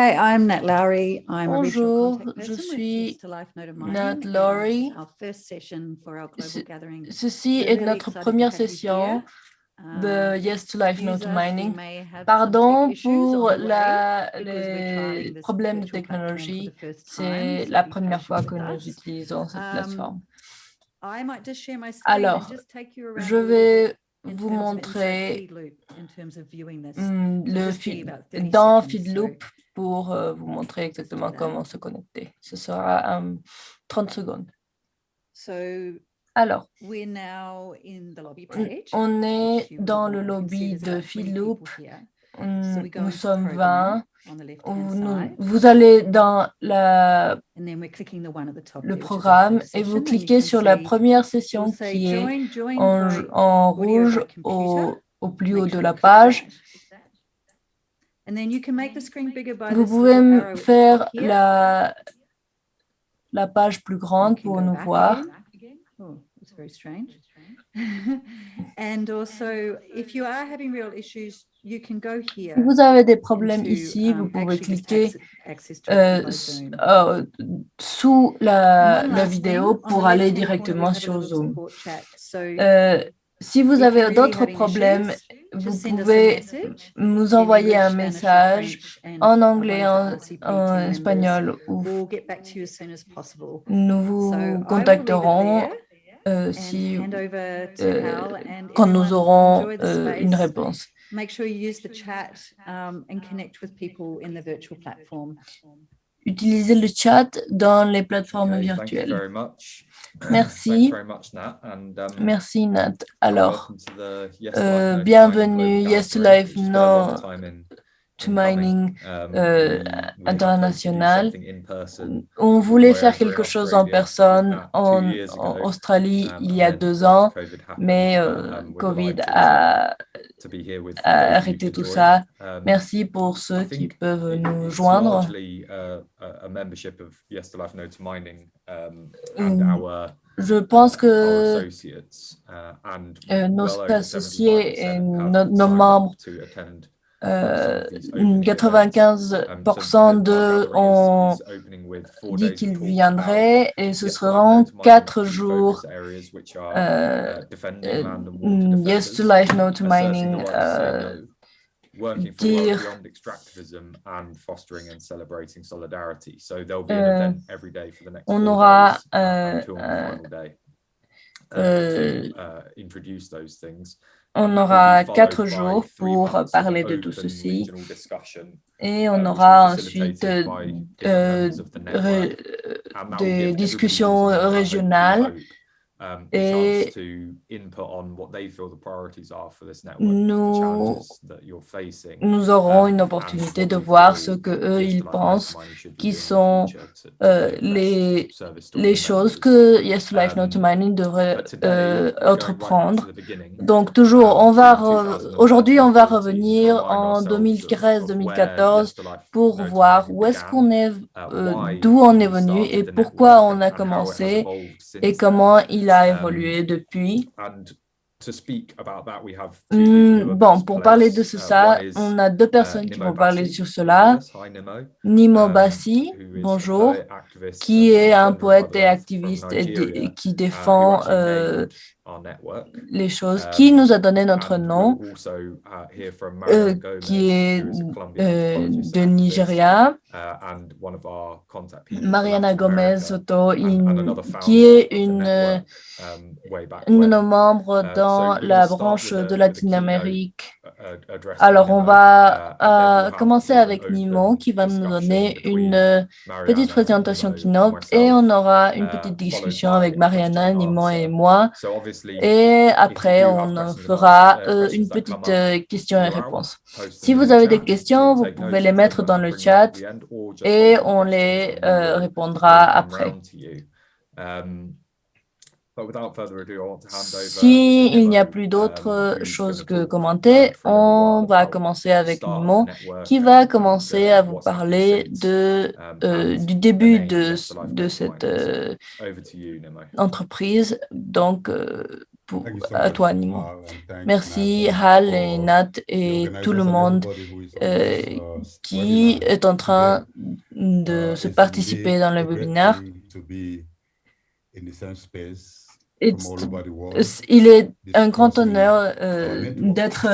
Hi, I'm Nat Lowry. I'm a regional Bonjour, contact je person with suis Yes to Life Note of Mining, Nat and Laurie. our first session for our global gathering. Ceci We're est really notre excited to première have you session here. de Yes to Life Excuse Note us, we Mining. may have some Pardon tech issues pour on the way because we're les trialing this problèmes de virtual platform for technologie. the first time, C'est so la be première fois patient que with nous us. utilisons cette plateforme. I might just share my screen and Alors, just take you around je a little vais bit in vous terms of inside montrer Feedloop in terms of viewing this. dans Feedloop pour vous montrer exactement comment se connecter. Ce sera 30 secondes. Alors, on est dans le lobby de Feedloop. Nous sommes 20. Vous allez dans le programme et vous cliquez sur la première session qui est en rouge au plus haut de la page. Vous pouvez faire la page plus grande pour nous voir. It's very strange. And also, if you are having real issues, you can go here. Si vous avez des problèmes ici, vous pouvez cliquer sous la vidéo pour aller directement sur Zoom. Si vous avez d'autres problèmes, vous pouvez nous envoyer un message en anglais, en espagnol, ou nous vous contacterons quand nous aurons une réponse. Utilisez le chat dans les plateformes virtuelles. Merci. Merci, Nat. Alors, bienvenue, Yes to Life Note Mining International. On voulait faire quelque chose en personne en Australie il y a 2 ans, mais Covid a arrêté tout ça. Merci pour ceux qui peuvent nous joindre. Je pense que nos associés et nos membres 95% d'eux ont dit qu'ils viendraient et ce seront 4 jours Yes to Life Note Mining on aura on aura 4 jours pour parler de tout ceci et on aura ensuite des discussions régionales et nous aurons une opportunité de voir ce qu'eux, ils pensent qui sont les choses que Yes to Life Note Mining devrait entreprendre. Donc, aujourd'hui, on va revenir en 2013-2014 pour voir où est-ce qu'on est, d'où on est venu et pourquoi on a commencé et comment il a évolué depuis. Bon, pour parler de ça, on a 2 personnes qui vont parler sur cela. Nimo Bassi, bonjour, qui est un poète et activiste et qui défend les choses, qui nous a donné notre nom, qui est de Nigeria. Mariana Gomez Soto, qui est une de nos membres dans la branche de Latine-Amérique. Alors, on va commencer avec Nimo, qui va nous donner une petite présentation keynote et on aura une petite discussion avec Mariana, Nimo et moi. Et après, on fera une petite question et réponse. Si vous avez des questions, vous pouvez les mettre dans le chat et on les répondra après. S'il n'y a plus d'autres choses que commenter, on va commencer avec Nimo, qui va commencer à vous parler du début de cette entreprise. Donc, à toi, Nimo. Merci, Hal et Nat et tout le monde qui est en train de se participer dans le webinaire. Il est un grand honneur d'être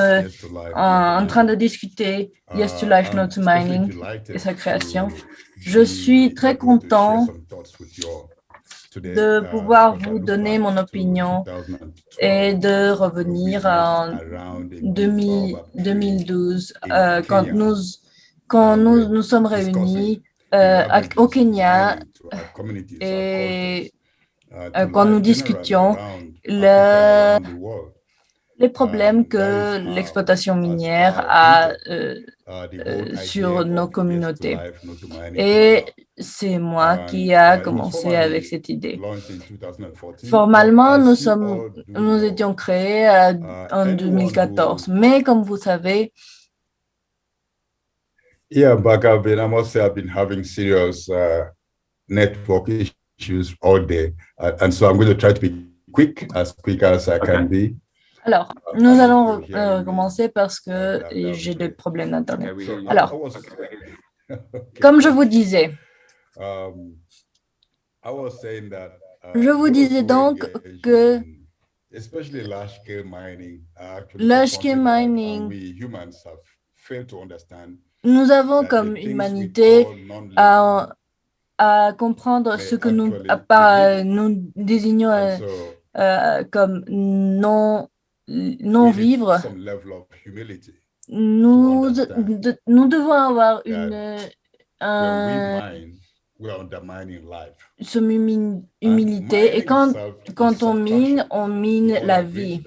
en train de discuter Yes to Life, No to Mining et sa création. Je suis très content de pouvoir vous donner mon opinion et de revenir en 2012 quand nous sommes réunis au Kenya et quand nous discutions les problèmes que l'exploitation minière a sur nos communautés. Et c'est moi qui a commencé avec cette idée. Formellement, nous étions créés en 2014, mais comme vous savez, back up, and I must say I've been having serious network issues all day, and so I'm going to try to be quick as I can be. Alors, nous allons recommencer parce que j'ai des problèmes d'Internet. Alors, comme je vous disais, je vous disais donc que large-scale mining, nous avons comme humanité à comprendre ce que nous désignons comme non-vivre. Nous devons avoir humilité, et quand on mine la vie.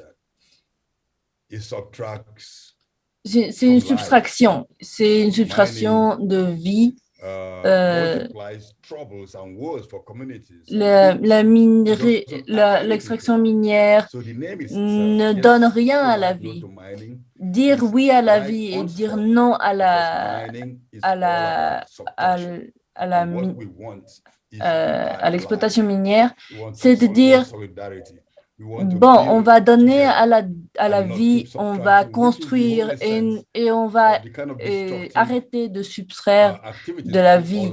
C'est une subtraction de vie. L'extraction minière ne donne rien à la vie. Dire oui à la vie et dire non à l'exploitation minière, c'est de dire bon, on va donner à la vie, on va construire et on va arrêter de subtraire de la vie.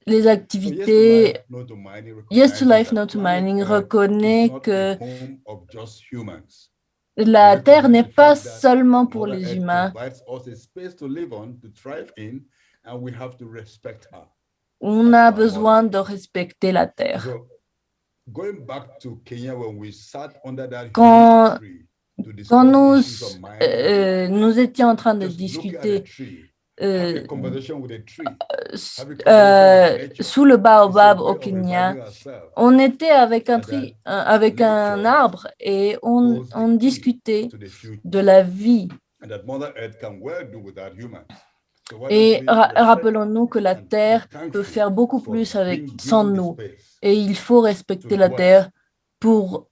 Les activités Yes to Life, No to Mining reconnaît que la Terre n'est pas seulement pour les humains. On a besoin de respecter la Terre. Quand nous étions en train de discuter sous le baobab au Kenya, on était avec un arbre et on discutait de la vie. Et rappelons-nous que la Terre peut faire beaucoup plus sans nous. Et il faut respecter la Terre pour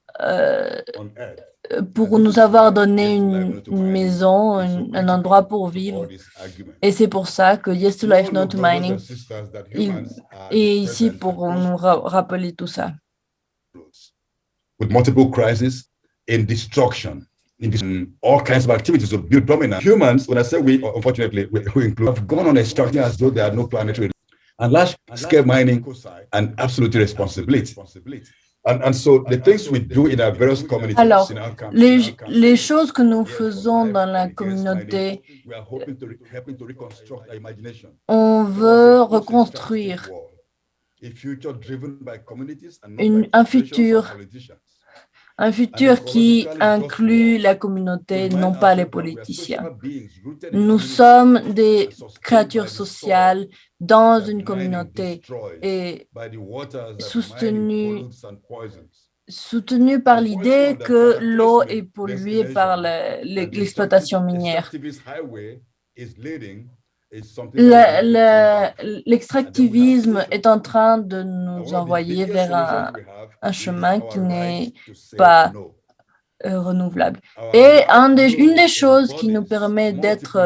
nous avoir donné une maison, un endroit pour vivre. Et c'est pour ça que Yes to Life, No to Mining est ici pour nous rappeler tout ça. With multiple crises in destruction, in all kinds of activities of build dominance. Humans, when I say we, unfortunately, we include, have gone on extracting as though there are no planetary. And large-scale mining, an absolute responsibility. And so the things we do in our various communities. Alors, les choses que nous faisons dans la communauté, on veut reconstruire un futur qui inclut la communauté, non pas les politiciens. Nous sommes des créatures sociales dans une communauté et soutenues par l'idée que l'eau est polluée par l'exploitation minière. L'extractivisme est en train de nous envoyer vers un chemin qui n'est pas renouvelable. Et une des choses qui nous permet d'être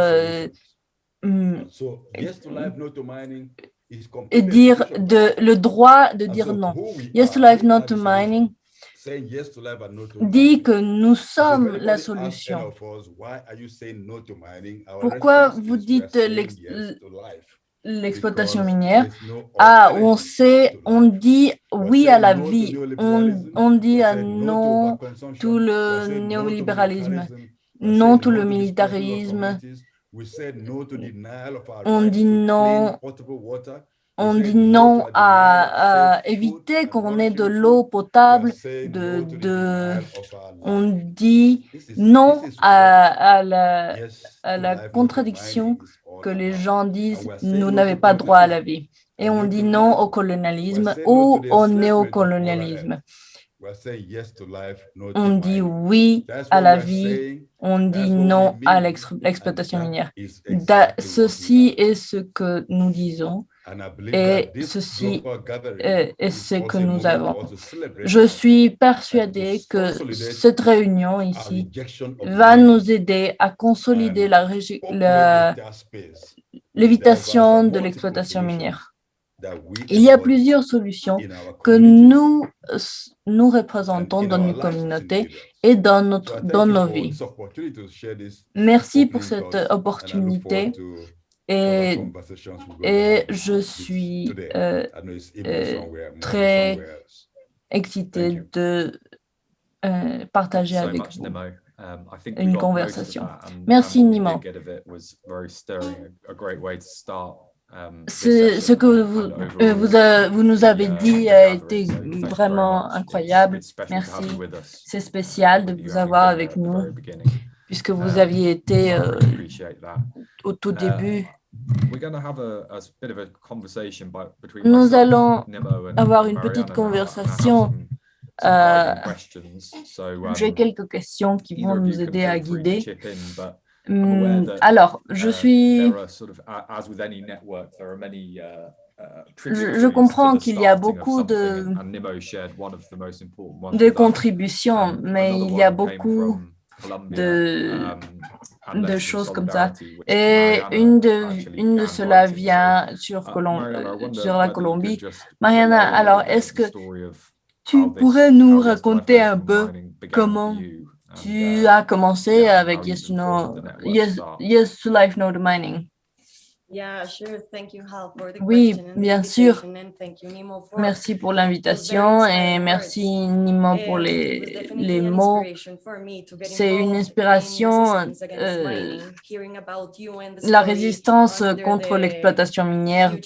et dire le droit de dire non. Yes to Life, No to Mining, dit que nous sommes la solution. Pourquoi vous dites l'exploitation minière? Ah, on dit oui à la vie, on dit à non tout le néolibéralisme, non tout le militarisme, on dit non. On dit non à éviter qu'on ait de l'eau potable, on dit non à la contradiction que les gens disent nous n'avons pas droit à la vie. Et on dit non au colonialisme ou au néocolonialisme. On dit oui à la vie, on dit non à l'exploitation minière. Ceci est ce que nous disons et ceci est ce que nous avons. Je suis persuadée que cette réunion ici va nous aider à consolider l'évitation de l'exploitation minière. Il y a plusieurs solutions que nous représentons dans nos communautés et dans nos vies. Merci pour cette opportunité et je suis très excitée de partager avec vous une conversation. Merci, Nimo. Ce que vous nous avez dit a été vraiment incroyable. Merci. C'est spécial de vous avoir avec nous, puisque vous aviez été au tout début. Nous allons avoir une petite conversation. J'ai quelques questions qui vont nous aider à guider. Alors, je comprends qu'il y a beaucoup de contributions, mais il y a beaucoup de choses comme ça. Et une de cela vient sur la Colombie. Mariana, alors, est-ce que tu pourrais nous raconter un peu comment tu as commencé avec Yes to Life, No to Mining? Oui, bien sûr. Merci pour l'invitation et merci Nimo pour les mots. C'est une inspiration, la résistance contre l'exploitation minière,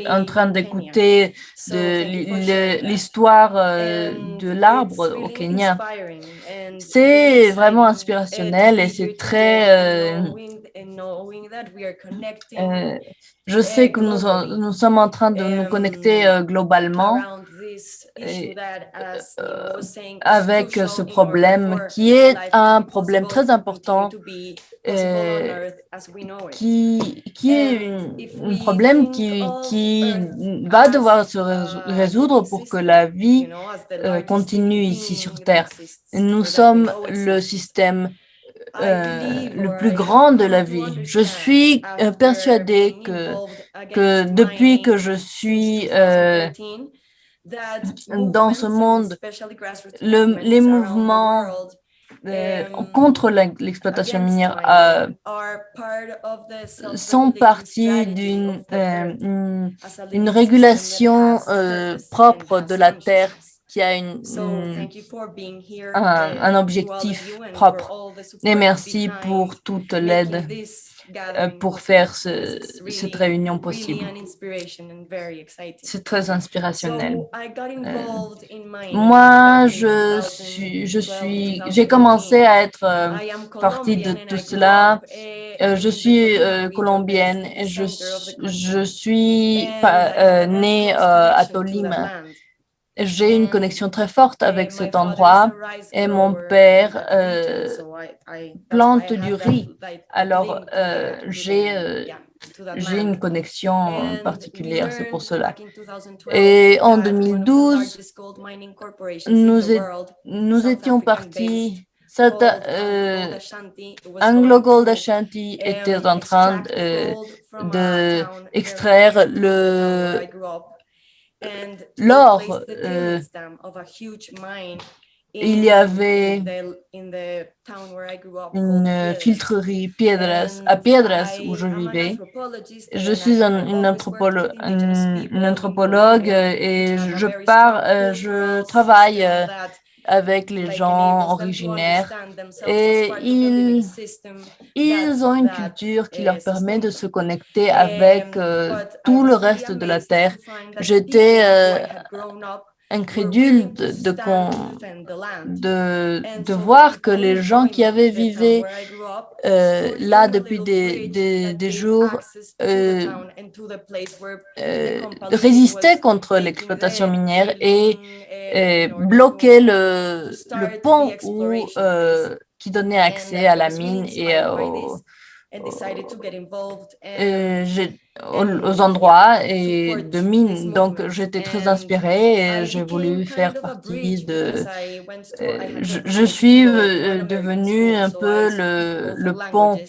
en train d'écouter l'histoire de l'arbre au Kenya. C'est vraiment inspirationnel et c'est très... je sais que nous sommes en train de nous connecter globalement avec ce problème qui est un problème très important, qui est un problème qui va devoir se résoudre pour que la vie continue ici sur Terre. Nous sommes le système le plus grand de la vie. Je suis persuadée que depuis que je suis dans ce monde, les mouvements contre l'exploitation minière sont partis d'une régulation propre de la terre qui a un objectif propre. Et merci pour toute l'aide pour faire cette réunion possible. C'est très inspirationnel. Moi, j'ai commencé à être partie de tout cela. Je suis colombienne et je suis née à Tolima. J'ai une connexion très forte avec cet endroit et mon père plante du riz. Alors, j'ai une connexion particulière, c'est pour cela. Et en 2012, nous étions partis. Anglo Gold Ashanti était en train d'extraire l'or il y avait une filtrerie à Piedras où je vivais. Je suis une anthropologue et je travaille avec les gens originaires et ils ont une culture qui leur permet de se connecter avec tout le reste de la Terre. J'étais incrédule de voir que les gens qui avaient vécu là depuis des jours résistaient contre l'exploitation minière et bloquaient le pont qui donnait accès à la mine et aux endroits et de mines. Donc, j'étais très inspirée et j'ai voulu faire partie de... je suis devenue un peu le pont.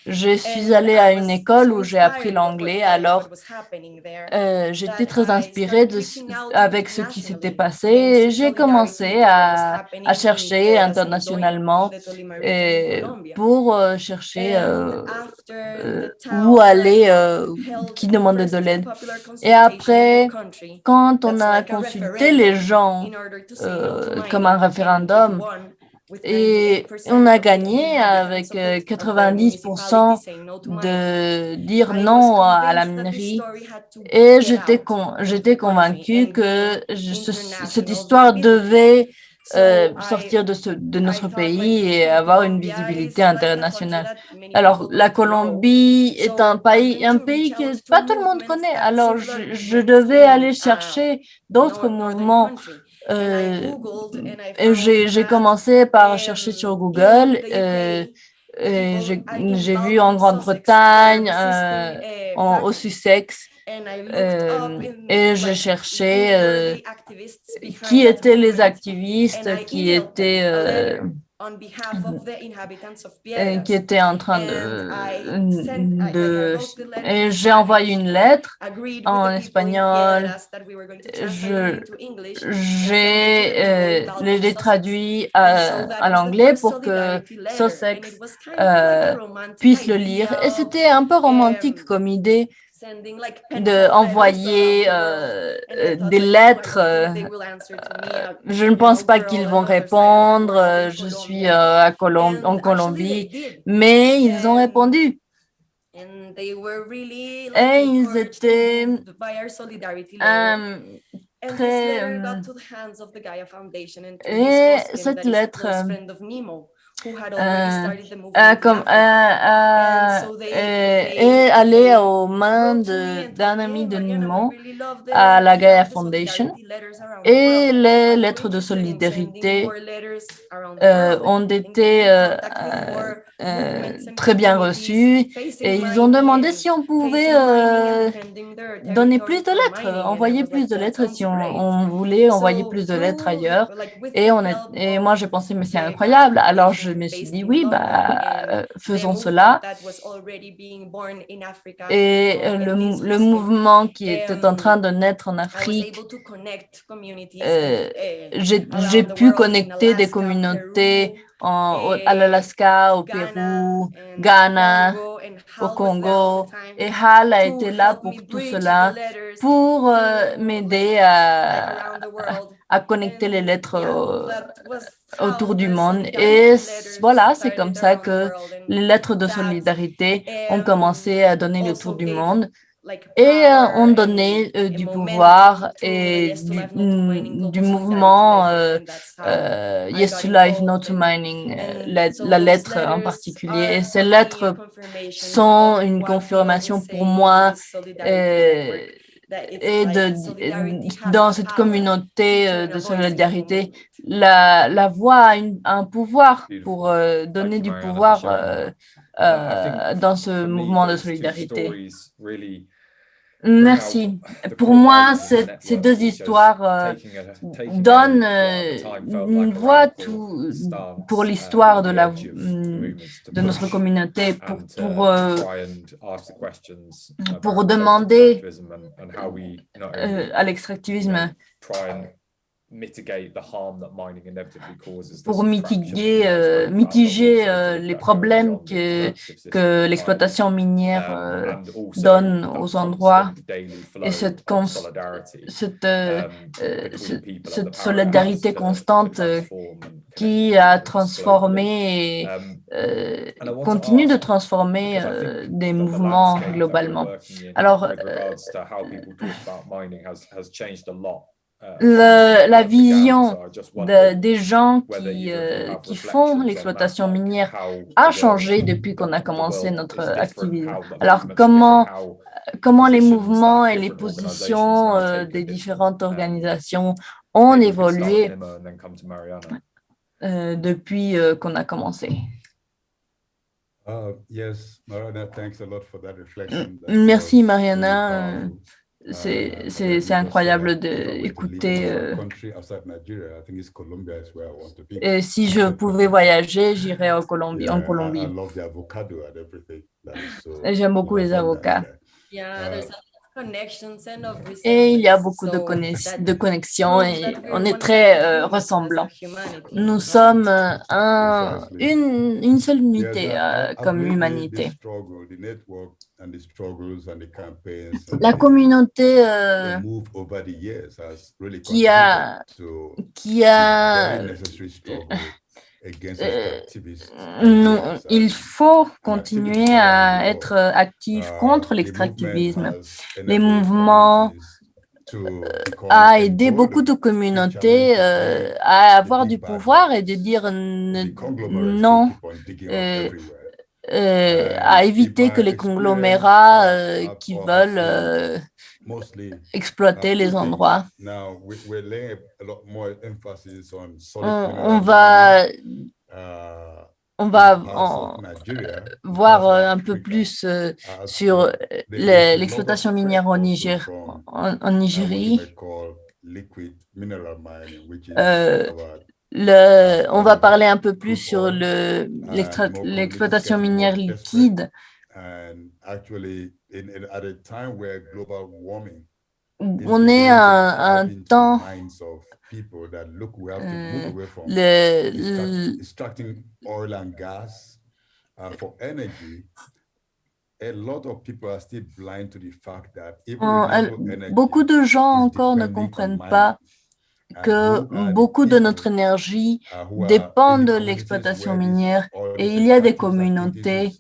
Je suis allée à une école où j'ai appris l'anglais, alors j'étais très inspirée avec ce qui s'était passé et j'ai commencé à chercher internationalement pour chercher où aller, qui demandait de l'aide. Et après, quand on a consulté les gens comme un référendum, et on a gagné avec 90% de dire non à la minerie. Et j'étais convaincue que cette histoire devait sortir de notre pays et avoir une visibilité internationale. Alors, la Colombie est un pays que pas tout le monde connaît. Alors, je devais aller chercher d'autres mouvements. J'ai commencé par chercher sur Google. J'ai vu en Grande-Bretagne, au Sussex, et je cherchais qui étaient les activistes qui étaient en train et j'ai envoyé une lettre en espagnol. L'ai traduit à l'anglais pour que Sussex puisse le lire. Et c'était un peu romantique comme idée d'envoyer des lettres. Je ne pense pas qu'ils vont répondre. Je suis en Colombie, mais ils ont répondu. Et ils étaient très... et cette lettre est allée aux mains d'un ami de Nemo à la Gaia Foundation et les lettres de solidarité ont été très bien reçues et ils ont demandé si on pouvait donner plus de lettres, envoyer plus de lettres si on voulait envoyer plus de lettres ailleurs. Et moi, j'ai pensé, mais c'est incroyable. Alors, je me suis dit, oui, faisons cela. Et le mouvement qui était en train de naître en Afrique, j'ai pu connecter des communautés à l'Alaska, au Pérou, Ghana, au Congo. Et Hal a été là pour tout cela, pour m'aider à connecter les lettres autour du monde. Et voilà, c'est comme ça que les lettres de solidarité ont commencé à donner le tour du monde et ont donné du pouvoir et du mouvement Yes to Life, No to Mining, la lettre en particulier. Et ces lettres sont une confirmation pour moi dans cette communauté de solidarité, la voix a un pouvoir pour donner du pouvoir dans ce mouvement de solidarité. Merci. Pour moi, ces deux histoires donnent une voix pour l'histoire de notre communauté, pour demander à l'extractivisme pour mitiger les problèmes que l'exploitation minière donne aux endroits et cette solidarité constante qui a transformé et continue de transformer des mouvements globalement. Alors, la vision des gens qui font l'exploitation minière a changé depuis qu'on a commencé notre activisme. Alors, comment les mouvements et les positions des différentes organisations ont évolué depuis qu'on a commencé. Merci, Mariana. C'est incroyable d'écouter. Et si je pouvais voyager, j'irais en Colombie. J'aime beaucoup les avocats. Et il y a beaucoup de connexions et on est très ressemblants. Nous sommes une seule unité comme humanité. La communauté il faut continuer à être actif contre l'extractivisme. Les mouvements a aidé beaucoup de communautés à avoir du pouvoir et de dire non, à éviter que les conglomérats qui veulent exploiter les endroits. On va voir un peu plus sur l'exploitation minière en Nigérie. On va parler un peu plus sur l'exploitation minière liquide. On est à un temps beaucoup de gens encore ne comprennent pas que beaucoup de notre énergie dépend de l'exploitation minière et il y a des communautés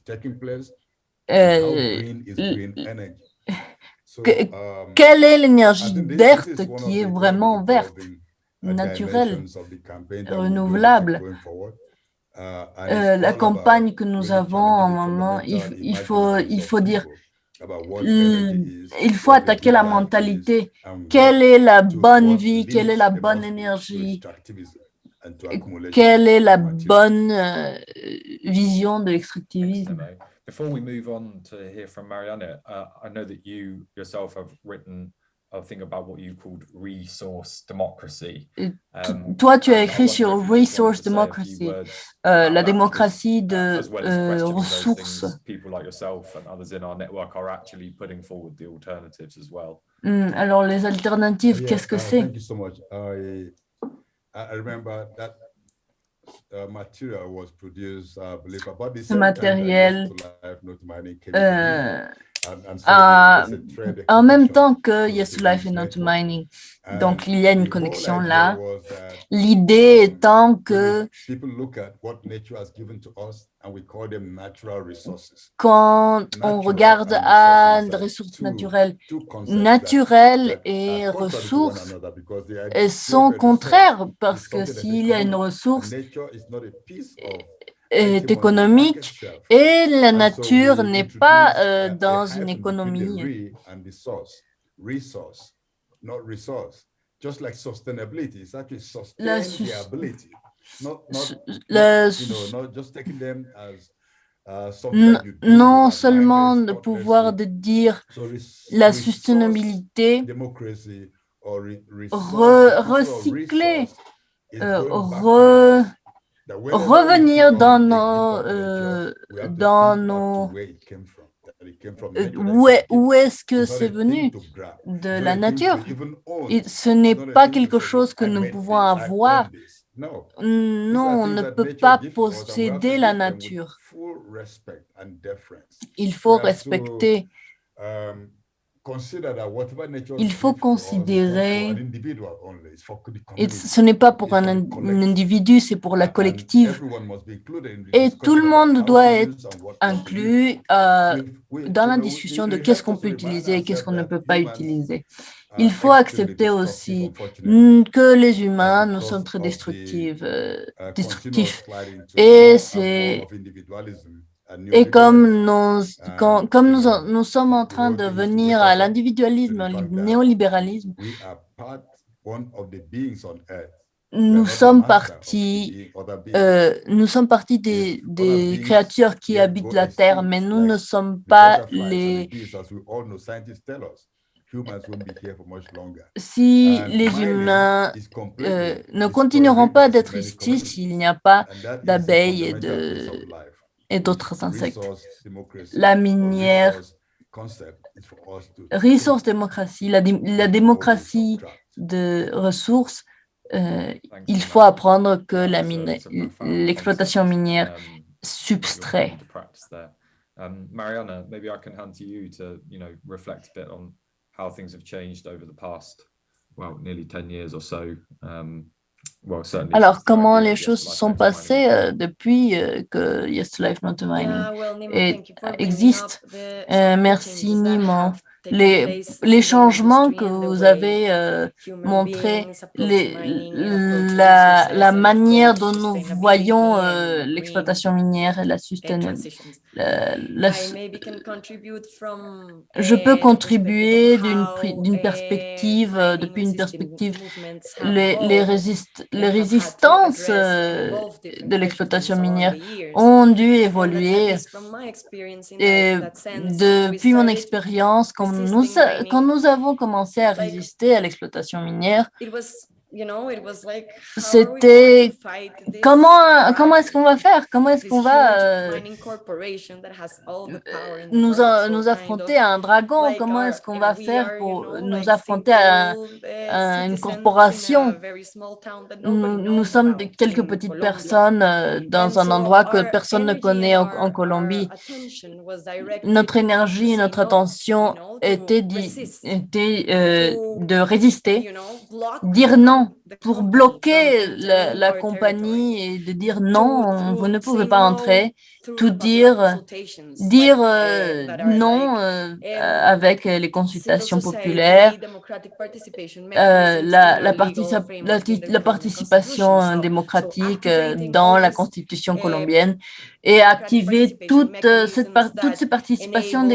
quelle est l'énergie verte qui est vraiment verte, naturelle, renouvelable? La campagne que nous avons en moment, il faut dire, il faut attaquer la mentalité. Quelle est la bonne vie? Quelle est la bonne énergie? Quelle est la bonne vision de l'extractivisme? Before we move on to hear from Mariana, I know that you yourself have written a thing about what you called resource democracy. Toi, tu as écrit sur resource democracy, la démocratie de ressources. Alors, les alternatives, qu'est-ce que c'est? Ce matériel en même temps que Yes to Life and Not to Mining. Donc, il y a une connexion là. L'idée étant que quand on regarde à des ressources naturelles et ressources, elles sont contraires parce que s'il y a une ressource est économique et la nature n'est pas dans une économie. Non seulement de pouvoir de dire la sustainabilité, recycler, revenir dans Où est-ce que c'est venu? De la nature. Ce n'est pas quelque chose que nous pouvons avoir. Non, on ne peut pas posséder la nature. Il faut respecter. Il faut considérer, et ce n'est pas pour un individu, c'est pour la collective. Et tout le monde doit être inclus dans la discussion de qu'est-ce qu'on peut utiliser et qu'est-ce qu'on ne peut pas utiliser. Il faut accepter aussi que les humains, nous sommes très destructifs. Et comme nous sommes en train de venir à l'individualisme, au néolibéralisme, nous sommes partis des créatures qui habitent la Terre, mais nous ne sommes pas les... Si les humains ne continueront pas d'être ici, s'il n'y a pas d'abeilles et d'autres insectes. La minière, ressource démocratie, la démocratie de ressources, il faut apprendre que l'exploitation minière substrait. Mariana, maybe I can hand to you to, reflect a bit on how things have changed over the past, nearly 10 years or so. Alors, comment les choses se sont passées depuis que Yes to Life Not to Mining existe? Merci Nima. Les changements que vous avez montrés, la manière dont nous voyons l'exploitation minière et la sustainabilité. Je peux contribuer depuis une perspective, les résistances de l'exploitation minière ont dû évoluer. Et depuis mon expérience, quand nous avons commencé à résister à l'exploitation minière, c'était comment est-ce qu'on va faire? Comment est-ce qu'on va nous affronter à un dragon? Comment est-ce qu'on va faire pour nous affronter à une corporation? Nous sommes quelques petites personnes dans un endroit que personne ne connaît en Colombie. Notre énergie, notre attention était de résister, dire non, pour bloquer la compagnie et de dire non, vous ne pouvez pas entrer, tout dire non avec les consultations populaires, la participation démocratique dans la constitution colombienne et activer toutes ces participations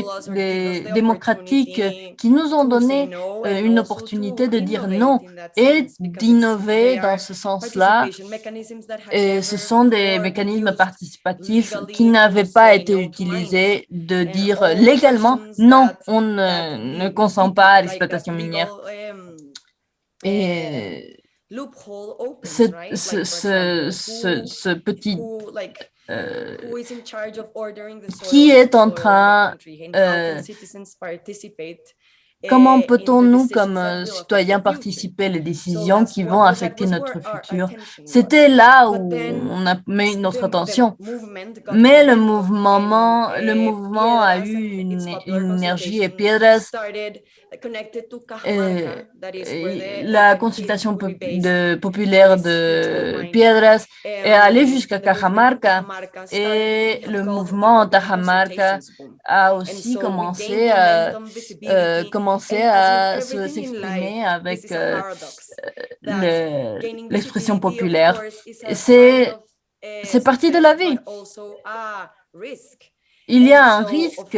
démocratiques qui nous ont donné une opportunité de dire non et d'innover dans ce sens-là. Et ce sont des mécanismes participatifs qui n'avaient pas été utilisés, de dire légalement non, on ne consent pas à l'exploitation minière. Et ce petit qui est en train comment peut-on, nous, comme citoyens, participer aux décisions qui vont affecter notre futur? C'était là où on a mis notre attention. Mais le mouvement a eu une énergie et Piedras, la consultation populaire de Piedras est allée jusqu'à Cajamarca et le mouvement en Cajamarca a aussi commencé à s'exprimer avec l'expression populaire. C'est partie de la vie. Il y a un risque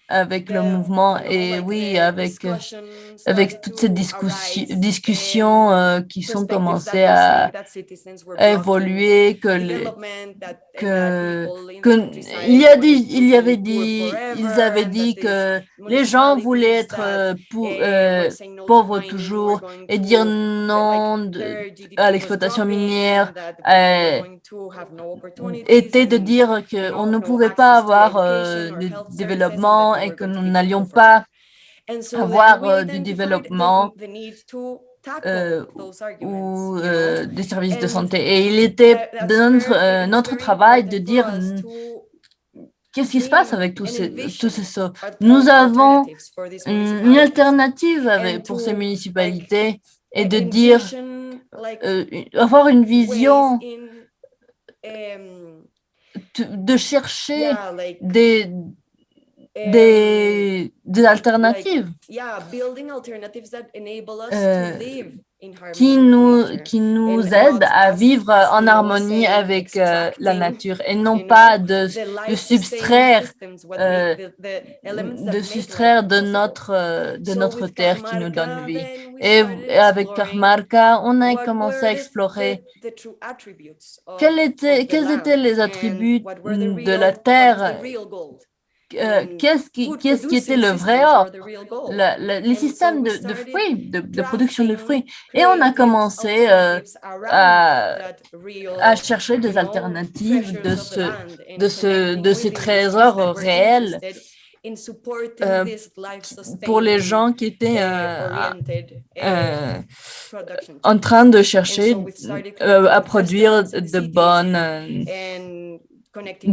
avec le mouvement et oui, avec toutes ces discussions qui sont commencées à évoluer, ils avaient dit que les gens voulaient être pauvres toujours et dire non à l'exploitation minière était de dire qu'on ne pouvait pas avoir de développement et que nous n'allions pas avoir du développement ou des services de santé. Et il était de notre travail de dire qu'est-ce qui se passe avec tous ces Nous avons une alternative pour ces municipalités et de dire, avoir une vision de chercher des alternatives qui nous aident à vivre en harmonie avec la nature et non pas de soustraire de notre terre qui nous donne vie. Et avec Karmarka, on a commencé à explorer quels étaient les attributs de la terre. Qu'est-ce qui était le vrai or, les systèmes de fruits, de production de fruits. Et on a commencé à chercher des alternatives de ces trésors réels pour les gens qui étaient en train de chercher à produire de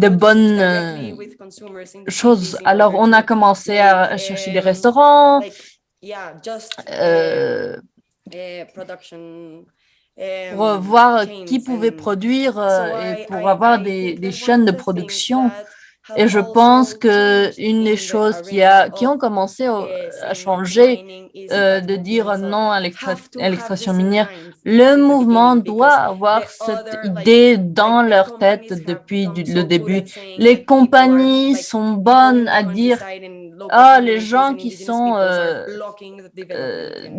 bonnes choses. Alors, on a commencé à chercher des restaurants, pour voir qui pouvait produire et pour avoir des chaînes de production. Et je pense qu'une des choses qui ont commencé à changer, de dire non à l'extraction minière, le mouvement doit avoir cette idée dans leur tête depuis le début. Les compagnies sont bonnes à dire les gens qui sont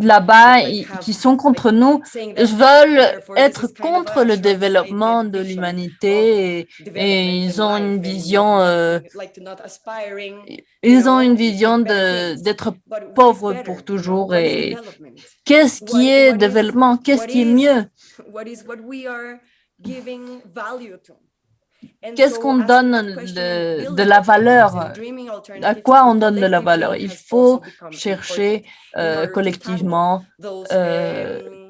là-bas, qui sont contre nous, veulent être contre le développement de l'humanité et ils ont une vision d'être pauvres pour toujours. Et qu'est-ce qui est développement? Qu'est-ce qui est mieux? Qu'est-ce qu'on donne de la valeur? À quoi on donne de la valeur? Il faut chercher collectivement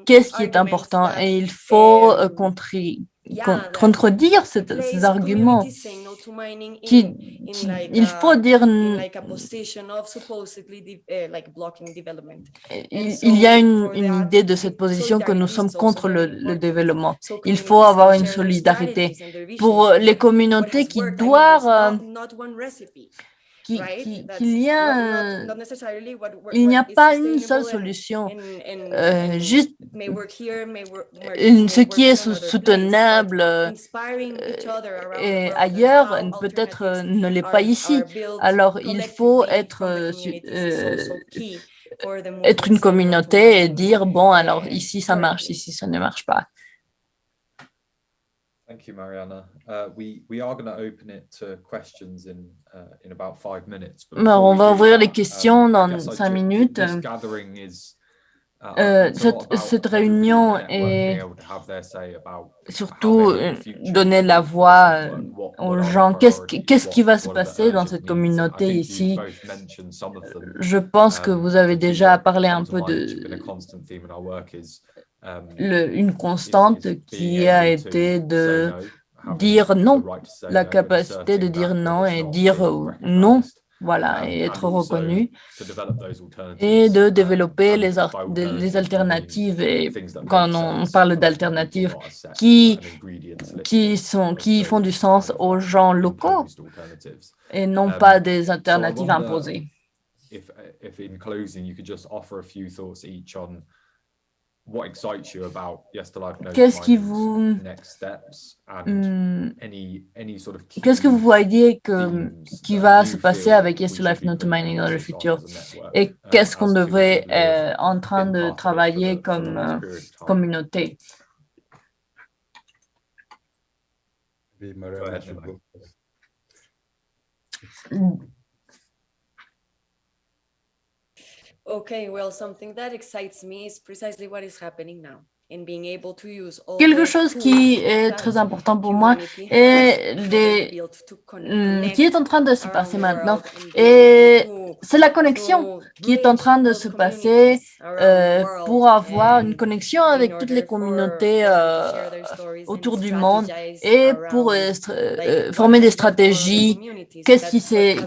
qu'est-ce qui est important et il faut contredire ces arguments. Il faut dire il y a une idée de cette position que nous sommes contre le développement. Il faut avoir une solidarité pour les communautés qui doivent il n'y a pas une seule solution. Juste ce qui est soutenable et ailleurs, peut-être ne l'est pas ici. Alors, il faut être une communauté et dire, bon, alors ici ça marche, ici ça ne marche pas. Thank you, Mariana. We are going to open it to questions in about 5 minutes. On va ouvrir les questions dans 5 minutes. Cette réunion est surtout donner la voix aux gens. Qu'est-ce qui va se passer dans cette communauté ici? Je pense que vous avez déjà parlé un peu une constante qui a été de dire non, la capacité de dire non et dire non, voilà, et être reconnu et de développer les alternatives. Et quand on parle d'alternatives qui font du sens aux gens locaux et non pas des alternatives imposées. what excites you about Yes to Life, No to Qu'est-ce qui Mining's vous, next steps and hum, any sort of qu'est-ce que vous key voyez themes qui that va you se passer feel avec Yes we to should Life, be No to putting Mining dans le emphasis on futur? as a network, Et qu'est-ce qu'on as two devrait people who have en train been de part of it travailler for the comme longest period of time? communauté? Maybe Go Mariana ahead, should Nemo. go first. Okay, well, something that excites me is precisely what is happening now. In being able to use all Quelque the chose tools qui est that très important pour moi humanity est has ever built to qui est en train de se around passer the maintenant. world and Et being able c'est la connexion to qui est en bridge train de those se passer communities around the pour world avoir une and connexion in avec toutes les order for communautés them to share their stories and autour du monde strategize et pour around like former what des has worked for our stratégies. communities, Qu'est-ce what has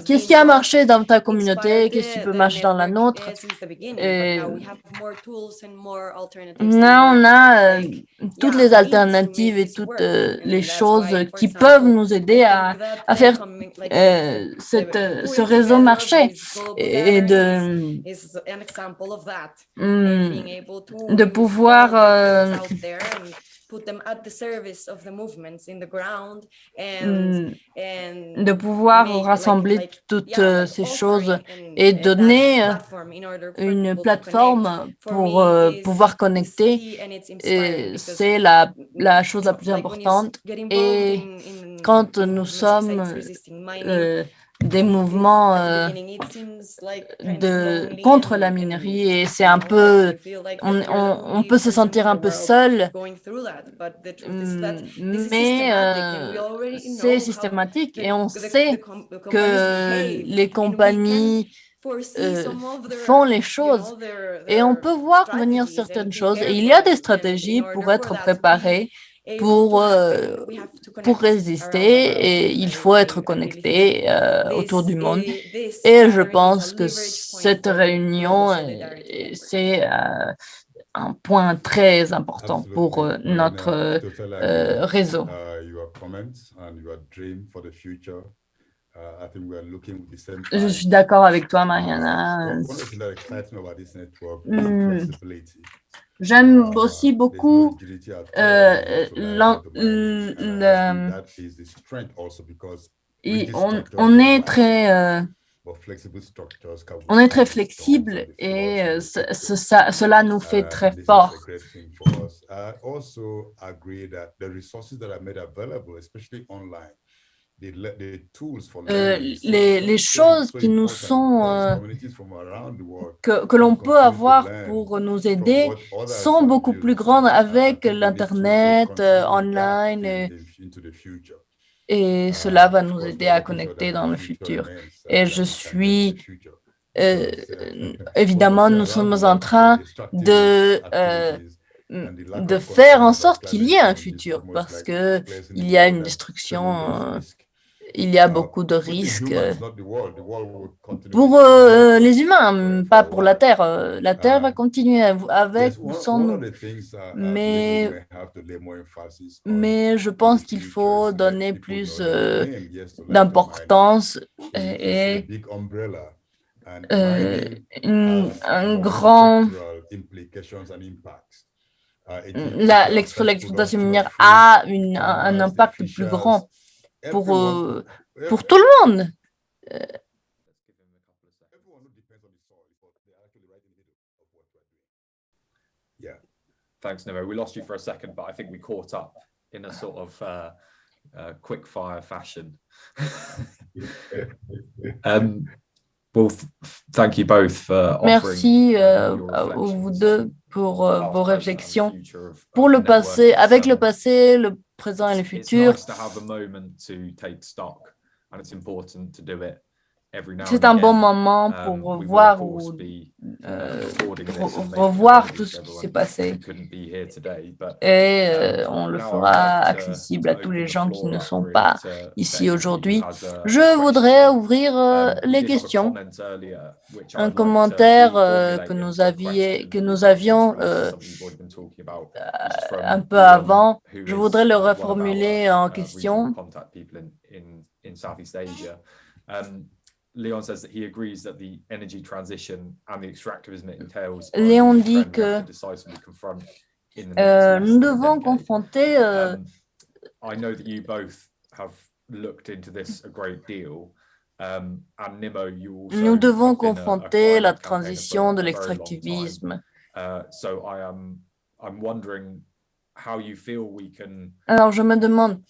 qui a been what marché dans ta communauté? inspired Qu'est-ce qui peut the marcher dans la network nôtre? since the beginning, Et but now we have more tools and more alternatives and là, on more a like toutes yeah les means to alternatives make et this toutes work. les And that's choses why, for qui peuvent example, nous I aider think that à faire like the ce putting réseau together of marcher these global et gatherings is an example of that. And being able to de use pouvoir all the tools out there and put them at the service of the movements in the ground and de pouvoir make rassembler toutes ces choses offering et that donner platform in order for une people to plateforme connect, for pour me pouvoir is connecter. key and it's Et inspiring because c'est la chose la plus like when you importante. get involved Et in quand nous movements sommes besides resisting mining, des mouvements at the beginning it seems like kind of lonely contre la minerie, et c'est un peu, you feel like on, you're the on only peut se person sentir in un the peu world seul, going through that, but the truth is that this is mais systematic and we already c'est know how systématique et on the sait companies que behave les and we can compagnies foresee some of their, font les you choses know, their et on peut voir venir strategies and certaines choses. prepare Et il y for a des it. And in stratégies pour order être for that to be préparé, able pour, to happen, we have to pour connect around the résister, world. et il And faut être I really think connecté autour du monde. this Et je gathering is a pense que leverage point cette for the réunion, global solidarity network. c'est un point très important pour Absolutely. notre Mariana, totally agree with réseau. your comments and your dream for the future. I think we are looking with the same Je eyes. suis d'accord avec toi, Mariana. One of the things that excites me about this network is the flexibility. J'aime aussi There's no beaucoup rigidity at all. That is the strength also because rigid structures on est will très last, but flexible structures can on est très withstand the storms flexible and the et floods of the future. cela nous fait très This is fort. a great thing for us. I also agree that the resources that are made available, especially online, the tools for learning, Les choses qui nous sont que l'on peut avoir pour nous aider sont beaucoup plus grandes avec l'Internet, online, et cela va nous aider à connecter dans le futur. Et je suis évidemment, nous sommes en train de faire en sorte qu'il y ait un futur parce que il y a une destruction. Il y a beaucoup de risques pour les humains, pas pour la Terre. La Terre va continuer avec ou sans nous. Mais je pense qu'il faut donner plus d'importance et un grand... L'exploitation minière a un impact plus grand pour tout le monde. Thanks, Nemo. We lost you for a second, but I think we caught up in a sort of quick fire fashion. Well, thank you both for Merci vous deux pour vos réflexions pour le passé, avec le passé, le présent et le futur. C'est un bon moment pour voir ou revoir tout ce qui s'est passé. Et on le fera accessible à tous les gens qui ne sont pas ici aujourd'hui. Je voudrais ouvrir les questions. Un commentaire que nous avions un peu avant, je voudrais le reformuler en question. Léon says that he agrees that the energy transition and the extractivism it entails Léon dit que nous devons confronter I know that you both have looked into this a great deal. And Nimo, you also nous devons have been confronter la climate campaigner transition de for a very long time. l'extractivisme. So I'm wondering how you feel we can Alors je me demande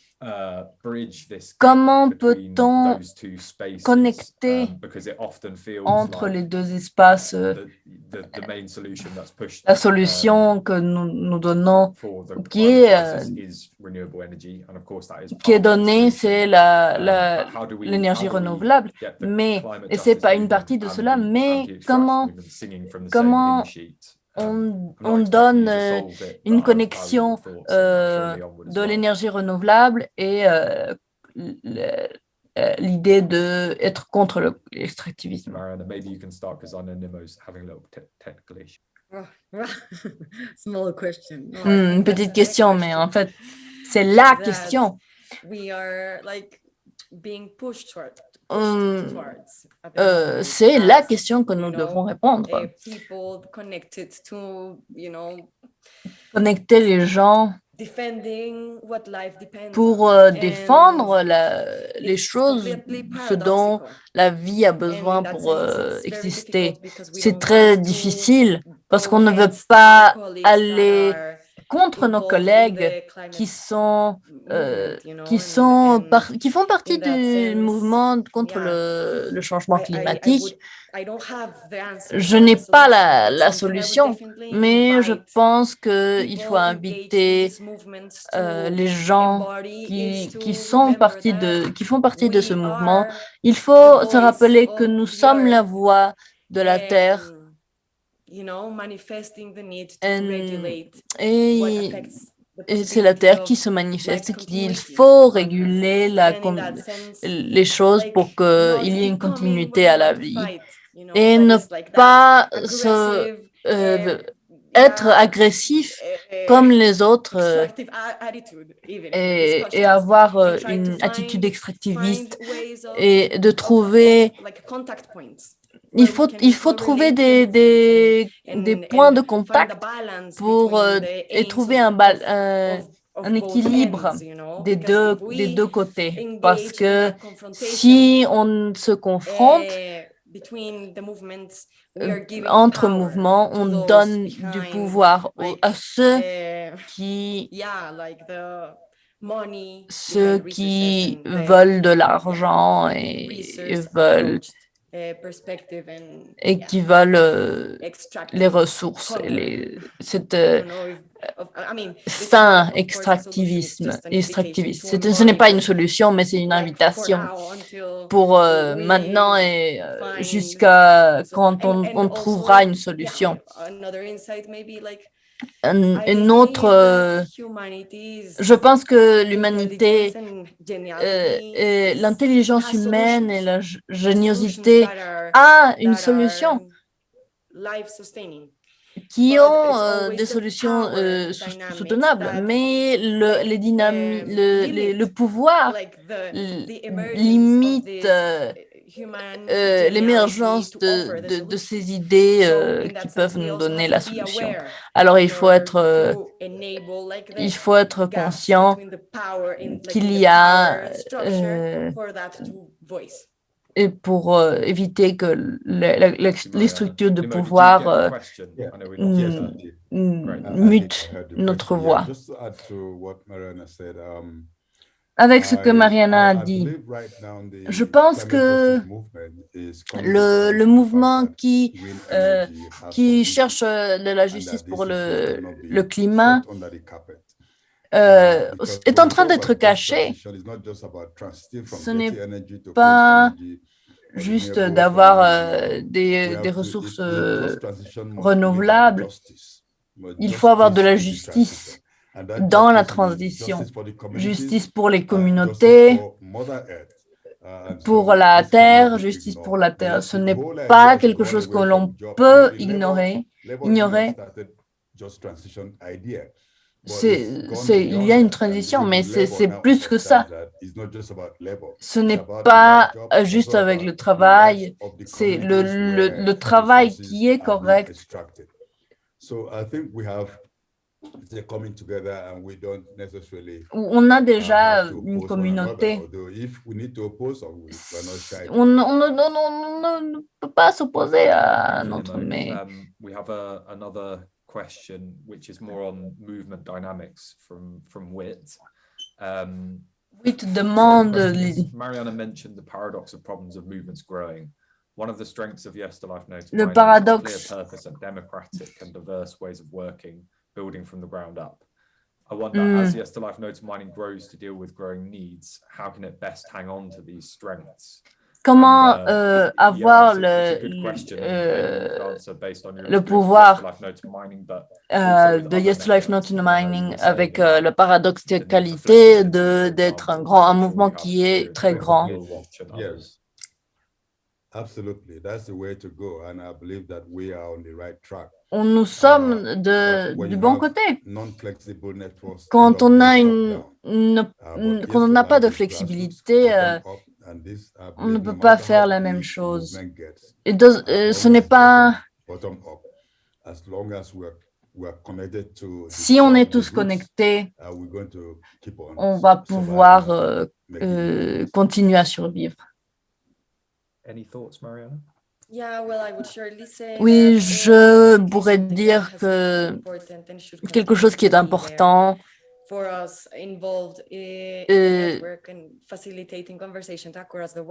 bridge this comment gap between peut-on those two spaces, connecter because it often feels entre like les deux espaces the main solution that's pushed la solution que nous donnons, for the qui climate est, crisis is renewable energy, and of course that is qui est part of the donnée, solution. c'est But how do we renouvelable. get the Mais, climate et c'est justice pas une movement partie de and cela, the mais anti-extractive comment movement singing from the comment same hymn sheet? on I'm not expecting donne you to solve it, une but connexion I would have thoughts, and I'm sure Leon would as de well. l'énergie renouvelable et l'idée d'être contre l'extractivisme. Mariana, maybe you can start because I know Nimo's having a little technical issue. Small question. No, I Une think that's petite a question, mais en fait, c'est la that question. we are like being pushed towards at the moment C'est la as, question que nous you know, devrons répondre. people connected to, you know, Connecter les gens defending what life depends pour on. défendre And les it's choses, completely ce dont paradoxical. la vie a And besoin in that pour sense, it's very exister. difficult because we C'est don't très want to difficile parce go qu'on ne veut against pas our colleagues that aller are contre nos involved in collègues the climate qui sont movement, you know, qui font partie in that du sense, mouvement contre yeah, le changement I climatique. don't have the answer Je or n'ai the pas solution, la but something I would solution, definitely mais je invite pense qu'il faut people engaged in inviter these movements to les gens embody is to qui font partie remember qui font partie de ce we mouvement. are Il the faut se voice rappeler que of nous the sommes la earth voix de la terre and, you know, manifesting the need to and- regulate what et, affects the et c'est la terre qui possibility se of manifeste et life's qui dit il continuity. faut réguler And in that sense, les choses like, pour not qu'il y ait une becoming continuité what à we la want to vie fight, you know, et that ne is like that pas aggressive, être yeah, agressif comme les autres extractive attitude, even in the et discussions, avoir and try une to attitude extractiviste find ways of, et de trouver like contact points. il faut trouver des points de contact pour et trouver un équilibre des deux côtés. Parce que si on se confronte entre mouvements, on donne du pouvoir à ceux qui veulent de l'argent et veulent et qui veulent les ressources. C'est sain extractivisme. Ce n'est pas une solution, mais c'est une invitation pour maintenant et jusqu'à quand on trouvera une solution. Une autre, je pense que l'humanité, l'intelligence humaine et la géniosité a une solution qui ont des solutions soutenables, mais le pouvoir limite l'émergence de ces idées qui peuvent nous donner la solution. Alors, il faut être conscient qu'il y a et pour éviter que les structures de pouvoir mutent notre voix. Avec ce que Mariana a dit, je pense que le mouvement qui cherche de la justice pour le climat est en train d'être caché. Ce n'est pas juste d'avoir des ressources renouvelables. Il faut avoir de la justice dans la transition. Justice pour les communautés, pour la terre, justice pour la terre. Ce n'est pas quelque chose que l'on peut ignorer. Il y a une transition, mais c'est plus que ça. Ce n'est pas juste avec le travail, c'est le travail qui est correct. On a déjà une communauté. On ne peut pas s'opposer à notre mais. We have another question which is more on movement dynamics from Wit. Oui, te demande. Mariana mentioned the paradox of problems of movements growing. One of the strengths of Yes to Life Notes Le paradoxe. is clear purpose and democratic and diverse ways of working, building from the ground up. I wonder, as Yes to Life Notes Mining grows to deal with growing needs, how can it best hang on to these strengths? Comment avoir le pouvoir de Yes to Life Notes Mining avec le paradoxe de qualité d'être un mouvement qui est très grand. Yes. Absolutely, that's the way to go, and I believe that we are on the right track. Nous sommes du bon côté. Quand on a quand on n'a pas de flexibilité, on ne peut pas faire la même chose. Et ce n'est pas. Si on est tous connectés, on va pouvoir continuer à survivre. Any thoughts, Mariana? Oui, je pourrais dire que quelque chose qui est important,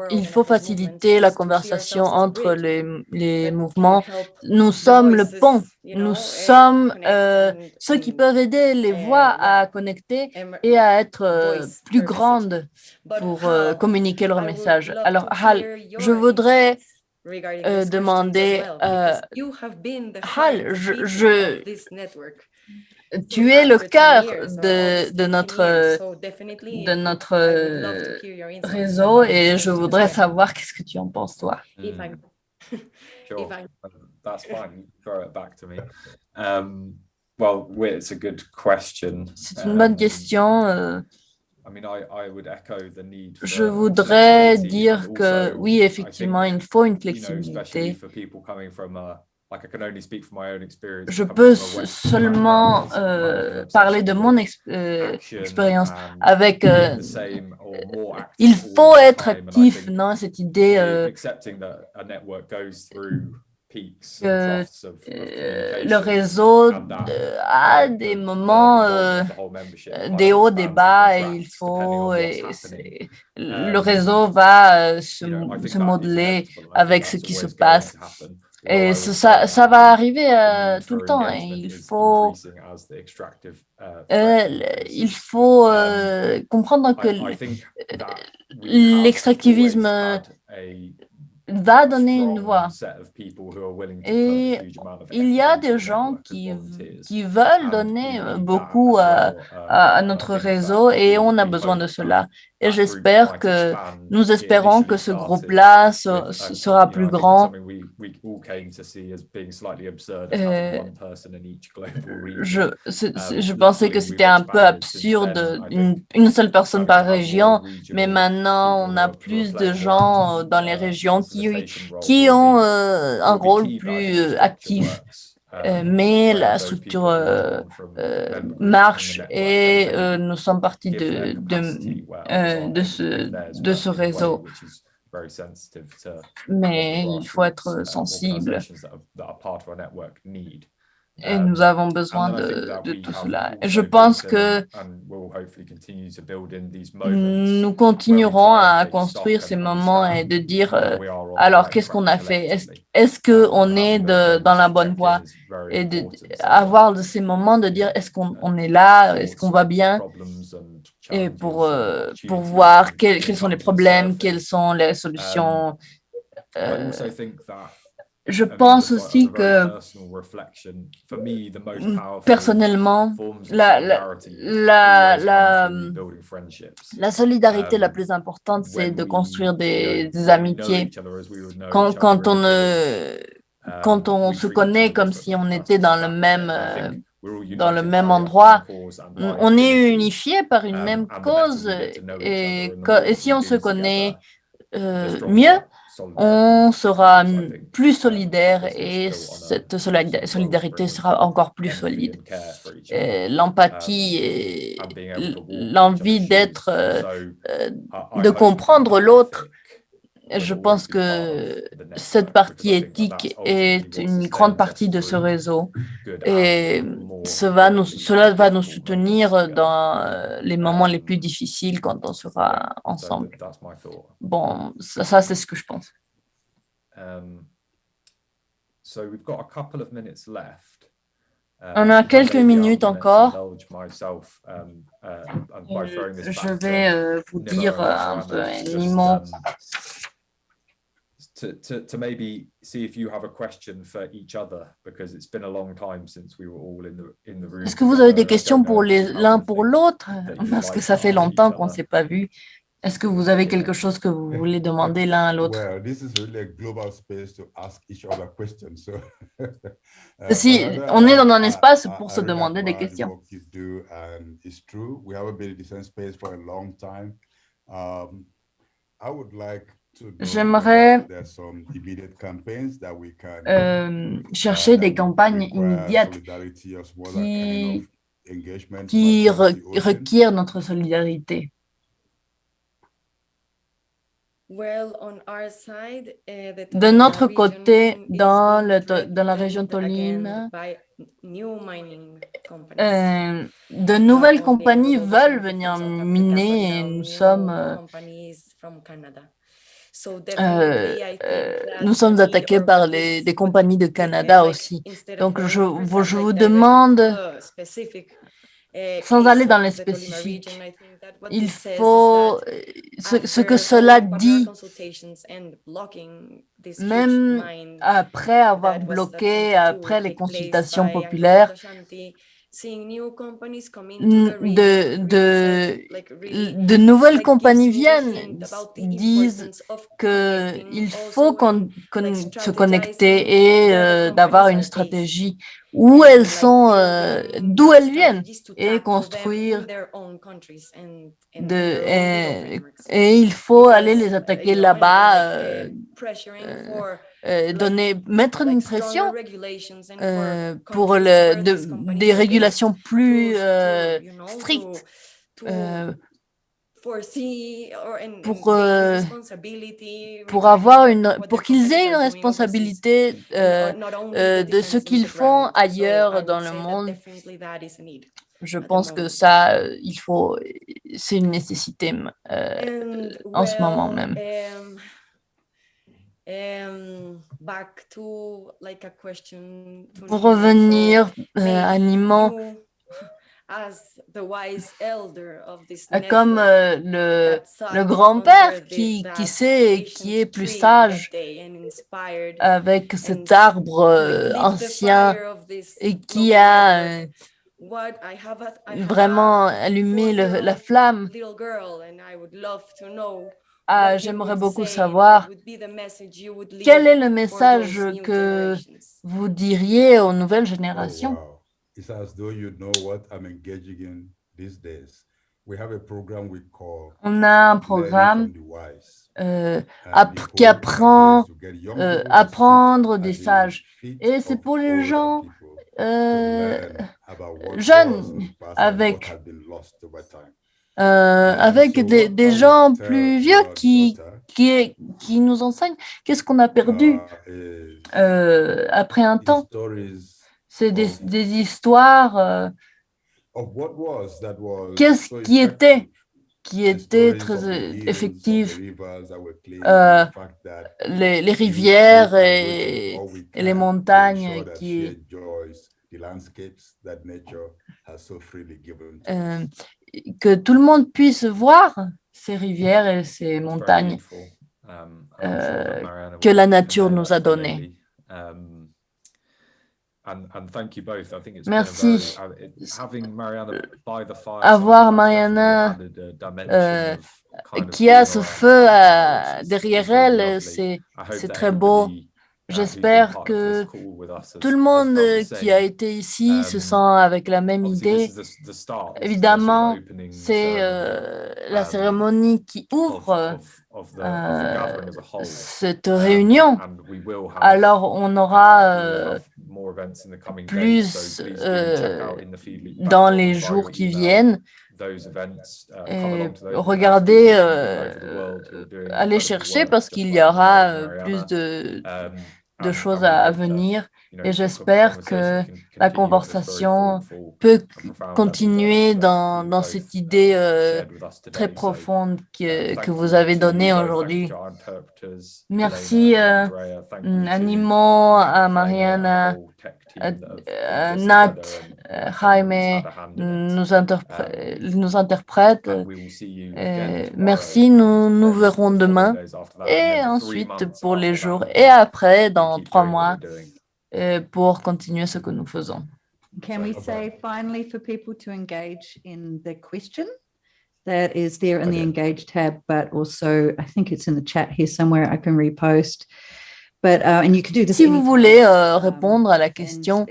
il faut faciliter la conversation entre les mouvements. Nous sommes le pont, nous sommes ceux qui peuvent aider les voix à connecter et à être plus grandes pour communiquer leur message. Alors, Hal, je voudrais demander, Hal, tu es le cœur de notre réseau et je voudrais savoir qu'est-ce que tu en penses, toi. Sure, that's fine. Throw it back to me. Well, it's a good question. C'est une bonne question. I mean, I would echo the need Je voudrais dire que oui, effectivement, il faut une flexibilité. Je peux seulement parler de mon expérience avec. Il faut être actif dans cette idée que le réseau a des moments, des hauts, des bas, et le réseau va se modeler avec ce qui se passe. Et ça va arriver tout le temps. Et il faut comprendre que l'extractivisme va donner une voix. Et il y a des gens qui veulent donner beaucoup à notre réseau et on a besoin de cela. Et nous espérons que ce groupe-là sera plus grand. Je pensais que c'était un peu absurde, une seule personne par région, mais maintenant on a plus de gens dans les régions qui ont un rôle plus actif. Mais la structure marche et nous sommes partis de ce réseau. Mais il faut être sensible. Et nous avons besoin de tout cela. Je pense que nous continuerons à construire ces moments et de dire, alors qu'est-ce qu'on a fait? Est-ce qu'on est dans la bonne voie? Et avoir de ces moments de dire, est-ce qu'on est là? Est-ce qu'on va bien? Et pour voir quels sont les problèmes, quelles sont les solutions. Je pense aussi que personnellement, la solidarité la plus importante, c'est de construire des amitiés. Quand on se connaît comme si on était dans le même dans le même endroit, on est unifié par une même cause et si on se connaît mieux, on sera plus solidaire et cette solidarité sera encore plus solide. L'empathie et l'envie de comprendre l'autre, je pense que cette partie éthique est une grande partie de ce réseau et cela va nous soutenir dans les moments les plus difficiles quand on sera ensemble. Bon, ça c'est ce que je pense. On a quelques minutes encore. Je vais vous dire un peu un mot. To maybe see if you have a question for each other, because it's been a long time since we were all in the room. Est-ce que vous avez des questions pour l'un pour l'autre? Parce que ça fait longtemps qu'on ne s'est pas vu. Est-ce que vous avez quelque chose que vous voulez demander l'un à l'autre? Well, this is really a global space to ask each other questions. So, Si on est dans un espace pour se demander des questions. It's true. We haven't been in the same space for a long time. I would like J'aimerais chercher des campagnes immédiates qui requièrent notre solidarité. De notre côté, dans la région Tolède, de nouvelles compagnies veulent venir miner et nous sommes attaqués par des compagnies de Canada aussi. Donc, je vous demande, sans aller dans les spécifiques, il faut ce que cela dit, même après avoir bloqué, après les consultations populaires, de nouvelles compagnies viennent, disent qu'il faut se connecter et d'avoir une stratégie où elles sont, d'où elles viennent et construire et il faut aller les attaquer là-bas, mettre une pression pour des régulations plus strictes pour qu'ils aient une responsabilité de ce qu'ils font ailleurs dans le monde. Je pense que ça, c'est une nécessité en ce moment même. Pour revenir à Nimon, comme le grand-père qui sait et qui est plus sage avec cet arbre ancien et qui a vraiment allumé la flamme. J'aimerais beaucoup savoir quel est le message que vous diriez aux nouvelles générations. On a un programme qui apprend apprendre des sages. Et c'est pour les gens jeunes, avec des gens plus vieux qui nous enseignent qu'est-ce qu'on a perdu après un temps. C'est des histoires. Qu'est-ce qui était très effectif, les rivières et les montagnes que tout le monde puisse voir ces rivières et ces montagnes que la nature nous a données. Merci. Avoir Mariana qui a ce feu derrière elle, c'est très beau. J'espère que tout le monde qui a été ici se sent avec la même idée. Évidemment, c'est la cérémonie qui ouvre cette réunion. Alors, on aura plus dans les jours qui viennent. Et regardez, allez chercher parce qu'il y aura plus de choses à venir et j'espère que la conversation peut continuer dans cette idée très profonde que vous avez donnée aujourd'hui. Merci à Nimo, à Mariana, à Nat, Jaime, nos interprètes. Merci, nous nous verrons demain et ensuite pour les jours et après, dans 3 mois, pour continuer ce que nous faisons. Can we say finally for people to engage in the question that is there in the Engage tab, but also I think it's in the chat here somewhere I can repost. But, and you can do this si vous voulez répondre à la question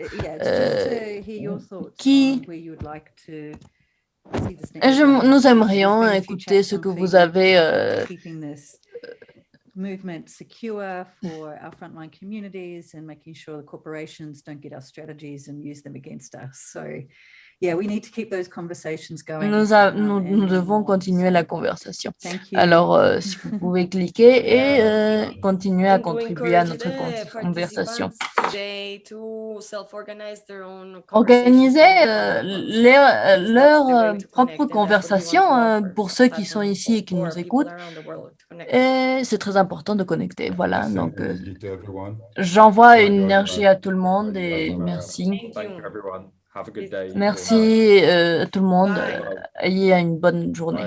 nous aimerions écouter ce que vous avez movement secure for our frontline communities and making sure the corporations don't get our strategies and use them against us. So yeah, we need to keep those conversations going. Nous devons continuer la conversation. Alors, si vous pouvez cliquer et continuer à contribuer à notre conversation. Organisez leur propre conversation pour ceux qui sont ici et qui nous écoutent. Et c'est très important de connecter. Voilà, donc j'envoie une énergie à tout le monde et merci. Merci à tout le monde. Ayez une bonne journée.